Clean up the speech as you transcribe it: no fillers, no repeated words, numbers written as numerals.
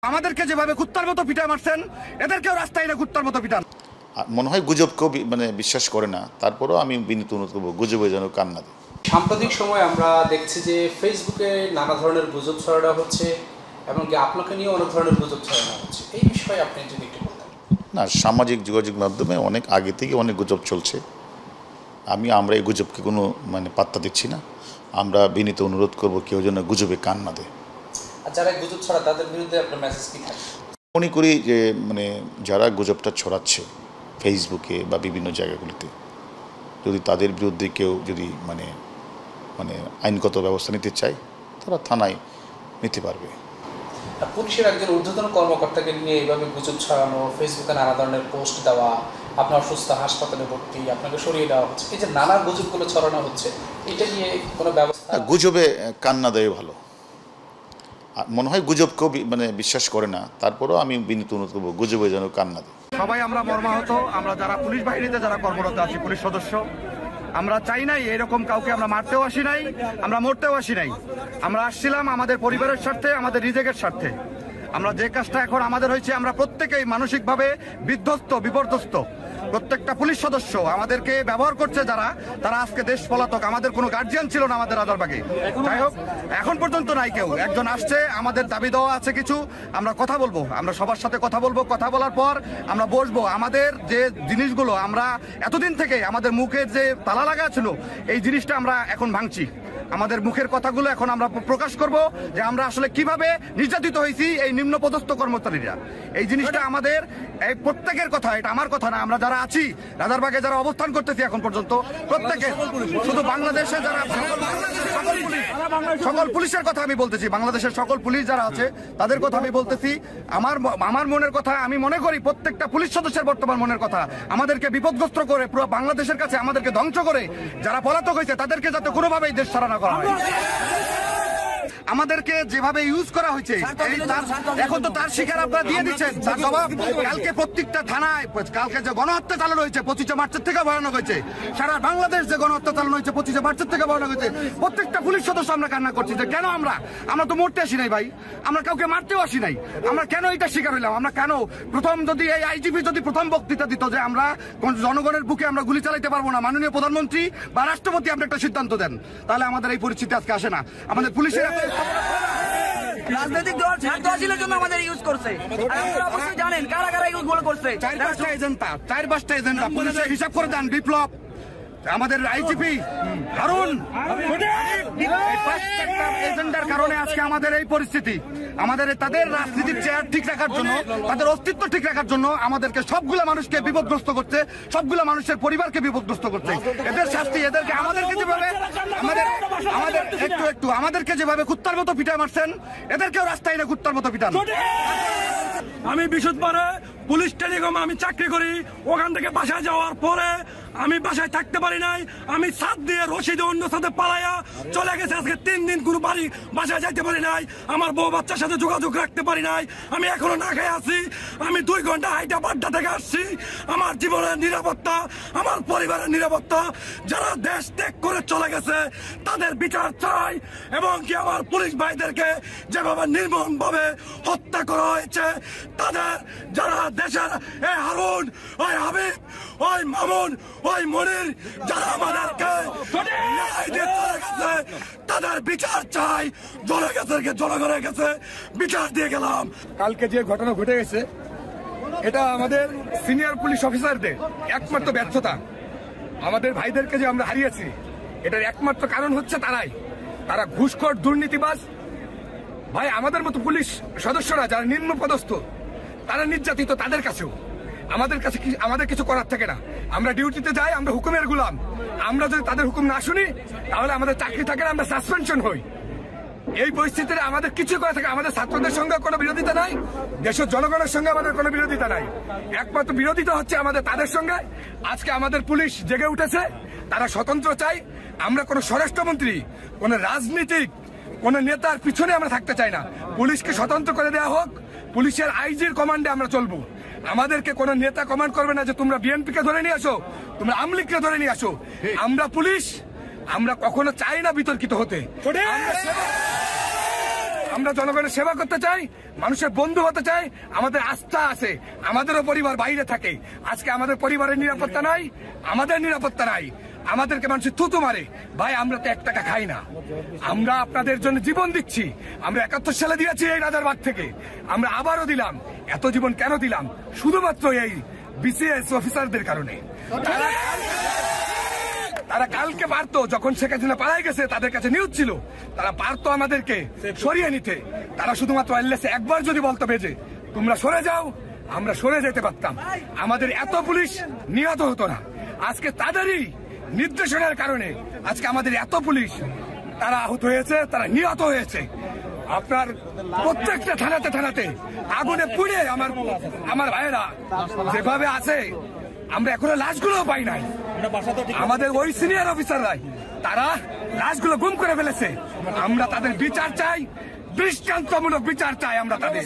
আমাদেরকে যেভাবে কুত্তার মতো পিটায় মারছেন এদেরকেও রাস্তায় না কুত্তার মতো পিটান। মনে হয় গুজবকেও বিশ্বাস করে না, তারপরেও আমি বিনীত অনুরোধ করবো গুজবে যেন কান না দেয়। সাম্প্রতিক সময় আমরা দেখছি যে ফেসবুকে নানা ধরনের গুজব ছড়ানো হচ্ছে এবং কি আপনাকে নিয়ে অনেক ধরনের গুজব ছড়ানো হচ্ছে, এই বিষয়ে আপনি যদি একটু বলতেন। না, সামাজিক যোগাযোগ মাধ্যমে অনেক আগে থেকে অনেক গুজব চলছে। আমরা এই গুজবকে কোনো পাত্তা দিচ্ছি না। আমরা বিনীত অনুরোধ করব কেউ যেন গুজবে কান না দেয়। আর যারা গুজব ছড়ায় তাদের বিরুদ্ধে আপনার মেসেজ কি থাকে? মনে করি যে যারা গুজবটা ছড়াচ্ছে ফেসবুকে বা বিভিন্ন জায়গাগুলিতে, যদি তাদের বিরুদ্ধে কেউ যদি আইনগত ব্যবস্থা নিতে চায় তারা থানায় নিতে পারবে। পুলিশের একজন ঊর্ধ্বতন কর্মকর্তাকে নিয়ে এইভাবে গুজব ছড়ানো, ফেসবুকে নানা ধরনের পোস্ট দেওয়া, আপনার অসুস্থ হাসপাতালে ভর্তি, আপনাকে সরিয়ে দেওয়া হচ্ছে, এই যে নানা গুজবগুলো ছড়ানো হচ্ছে, এটা নিয়ে কোনো ব্যবস্থা? গুজবে কান না দেয় ভালো। মনে হয় গুজবকেও বিশ্বাস করে না, তারপরেও আমি বিনীত অনুরোধ করবো গুজবে যেন কান না দেয়। সবাই আমরা মর্মাহত। আমরা যারা পুলিশ বাহিনীতে যারা কর্মরত আছি, পুলিশ সদস্য, আমরা চাই নাই এরকম কাউকে আমরা মারতেও আসি নাই, আমরা মরতেও আসি নাই। আমরা আসছিলাম আমাদের পরিবারের স্বার্থে, আমাদের রিজেকের স্বার্থে। আমরা যে কাজটা এখন আমাদের হয়েছে, আমরা প্রত্যেকেই মানসিকভাবে বিধ্বস্ত, বিপর্যস্ত। প্রত্যেকটা পুলিশ সদস্য আমাদেরকে ব্যবহার করছে যারা, তারা আজকে দেশ পলাতক। আমাদের কোনো গার্জিয়ান ছিল না আমাদের রাজারবাগে। যাই হোক, এখন পর্যন্ত নাই কেউ। একজন আসছে, আমাদের দাবি দেওয়া আছে কিছু, আমরা কথা বলবো, আমরা সবার সাথে কথা বলবো। কথা বলার পর আমরা বসবো। আমাদের যে জিনিসগুলো আমরা এতদিন থেকে আমাদের মুখের যে তালা লাগা ছিল, এই জিনিসটা আমরা এখন ভাঙছি। আমাদের মুখের কথাগুলো এখন আমরা প্রকাশ করব যে আমরা আসলে কিভাবে নির্যাতিত হয়েছি এই নিম্নপদস্থ কর্মচারীরা। এই জিনিসটা আমাদের এই প্রত্যেকের কথা, এটা আমার কথা না। আমরা যারা আছি রাজারবাগে, যারা অবস্থান করতেছি এখন পর্যন্ত, প্রত্যেকে, শুধু বাংলাদেশে যারা সকল পুলিশের কথা আমি বলতেছি, বাংলাদেশের সকল পুলিশ যারা আছে তাদের কথা আমি বলতেছি। আমার মনের কথা আমি মনে করি, প্রত্যেকটা পুলিশ সদস্যের বর্তমান মনের কথা, আমাদেরকে বিপদগ্রস্ত করে পুরো বাংলাদেশের কাছে আমাদেরকে ধ্বংস করে যারা পলাতক হয়েছে তাদেরকে যাতে কোনোভাবেই দেশ ছাড়া না করা হয়। আমাদেরকে যেভাবে ইউজ করা হয়েছে, এখন তো তার শিকার আপনারা দিয়ে দিচ্ছেন। তার জবাব কালকে প্রত্যেকটা থানায়, কালকে যে গণহত্যা চালানো হয়েছে 25 মার্চের থেকে ভয়ানক হয়েছে। সারা বাংলাদেশ যে গণহত্যা চালানো হয়েছে 25 মার্চের থেকে ভয়ানক হয়েছে। প্রত্যেকটা পুলিশ সদস্য আমরা কান্না করছি যে কেন আমরা তো মরতে আসি নাই ভাই, আমরা কাউকে মারতেও আসি নাই। আমরা কেন এটা শিকার হইলাম? আমরা কেন প্রথম, যদি এই আইজিপি যদি প্রথম বক্তৃতা দিত যে আমরা জনগণের বুকে আমরা গুলি চালাইতে পারবো না, মাননীয় প্রধানমন্ত্রী বা রাষ্ট্রপতি আপনি একটা সিদ্ধান্ত দেন, তাহলে আমাদের এই পরিস্থিতি আজকে আসে না। আমাদের পুলিশের রাজনৈতিক দল ছাত্র হাসিলের জন্য আমাদের ইউজ করছে। আপনারা অবশ্যই জানেন কারা কারা এগুলো করছে। 4-5টা এজেন্ডা পুলিশের হিসাব করে দেন। বিপ্লব, আমাদের আইজিপি হারুন, এজেন্ডার কারণে আজকে আমাদের এই পরিস্থিতি। আমাদের তাদের রাজনীতির চেয়ার ঠিক রাখার জন্য, তাদের অস্তিত্ব ঠিক রাখার জন্য আমাদেরকে সবগুলো মানুষকে বিপদগ্রস্ত করছে, সবগুলো মানুষের পরিবারকে বিপদগ্রস্ত করছে। এদের শাস্তি, আমাদেরকে যেভাবে কুত্তার মতো পিটায় মারছেন এদেরকেও রাস্তায় না কুত্তার মতো পিটান। আমি বিশুদ্ধবারে পুলিশ টেলিকমে আমি চাকরি করি। ওখান থেকে বাসায় যাওয়ার পরে আমি বাসায় থাকতে পারি নাই। আমি ছাদ দিয়ে রশিদে অন্য সাথে পালাইয়া চলে গেছে। আজকে 3 দিন কোনো বাসায় যাইতে পারি নাই। আমার বউ বাচ্চার সাথে যোগাযোগ রাখতে পারি নাই। আমি এখনো না খেয়ে আছি। আমি 2 ঘন্টা হাইটা বাড্ডা থেকে আসছি। আমার জীবনের নিরাপত্তা, আমার পরিবারের নিরাপত্তা, যারা দেশ ত্যাগ করে চলে গেছে তাদের বিচার চাই। এবং কি আমার পুলিশ ভাইদেরকে যেভাবে নির্মমভাবে হত্যা করা হয়েছে, তাদের যারা দেশের এই হারুন, ওই হাবিব, ওই মামুন, ওই মনির, যারা আমাদেরকে তাদের বিচার চাই। জনগণের কাছে বিচার দিয়ে গেলাম। কালকে যে ঘটনা ঘটে গেছে, এটা আমাদের সিনিয়র পুলিশ অফিসারদের একমাত্র ব্যর্থতা। আমাদের ভাইদেরকে যে আমরা হারিয়েছি, এটার একমাত্র কারণ হচ্ছে তারা ঘুষখোর, দুর্নীতিবাজ। ভাই, আমাদের মতো পুলিশ সদস্যরা যারা নিম্ন পদস্থ, তারা নির্যাতিত, তাদের কাছেও আমাদের কিছু করার থাকে না। আমরা ডিউটিতে যাই, আমরা হুকুমের গোলাম। আমরা যদি তাদের হুকুম না শুনি তাহলে আমাদের চাকরি থাকে না, আমরা সাসপেনশন হই। এই পরিস্থিতিতে আমাদের কিছু করা থাকে। আমাদের ছাত্রদের সঙ্গে কোনো বিরোধিতা নাই, দেশের জনগণের সঙ্গে আমাদের কোনো বিরোধিতা নাই। একমাত্র বিরোধিতা হচ্ছে আমাদের তাদের সঙ্গে। আজকে আমাদের পুলিশ জেগে উঠেছে, তারা স্বতন্ত্র চাই। আমরা কোনো স্বরাষ্ট্রমন্ত্রী, কোনো রাজনীতিক, কোন নেতার পিছনে আমরা থাকতে চাই না। পুলিশকে স্বতন্ত্র করে দেওয়া হোক। পুলিশের আইজির কমান্ডে আমরা চলবো। আমাদেরকে কোন নেতা কমান্ড করবে না যে তোমরা বিএনপিকে ধরে নিয়ে আসো, তোমরা আওয়ামী লীগকে ধরে নিয়ে আসো। আমরা পুলিশ, আমরা কখনো চাই না বিতর্কিত হতে। আমরা জনগণের সেবা করতে চাই, মানুষের বন্ধু হতে চাই, আমাদের আস্থা আছে, আমাদেরও পরিবার বাইরে থাকে। আজকে আমাদের পরিবারের নিরাপত্তা নাই, আমাদের নিরাপত্তা নাই, আমাদেরকে মানুষ থুতু মারে। ভাই আমরা তো 1 টাকা খাই না, আমরা আপনাদের জন্য জীবন দিচ্ছি। আমরা 71 সালে দিয়েছি এই রাজারবাগ থেকে, আমরা আবারও দিলাম। এত জীবন কেন দিলাম? শুধুমাত্র এই বিসিএস অফিসারদের কারণে। তারা কালকে পারতো, যখন শেখ হাসিনা পালাই গেছে তাদের কাছে নিউজ ছিল, তারা পারতো আমাদেরকে সরিয়ে নিতে। তারা শুধুমাত্র এলএসএ একবার যদি বলতো বেজে তোমরা সরে যাও, আমরা সরে যেতে পারতাম, আমাদের এত পুলিশ নিহত হতো না। আজকে তাদেরই নির্দেশনার কারণে আজকে আমাদের এত পুলিশ তারা আহত হয়েছে, তারা নিহত হয়েছে। আপনার প্রত্যেকটা থানাতে আগুনে পুড়ে আমার ভাইয়েরা যেভাবে আছে, আমরা এখনো লাশগুলো পাই নাই। আমাদের ওই সিনিয়র অফিসাররাই তারা লাশগুলো গুম করে ফেলেছে। আমরা তাদের বিচার চাই, দৃষ্টান্তমূলক বিচার চাই আমরা তাদের।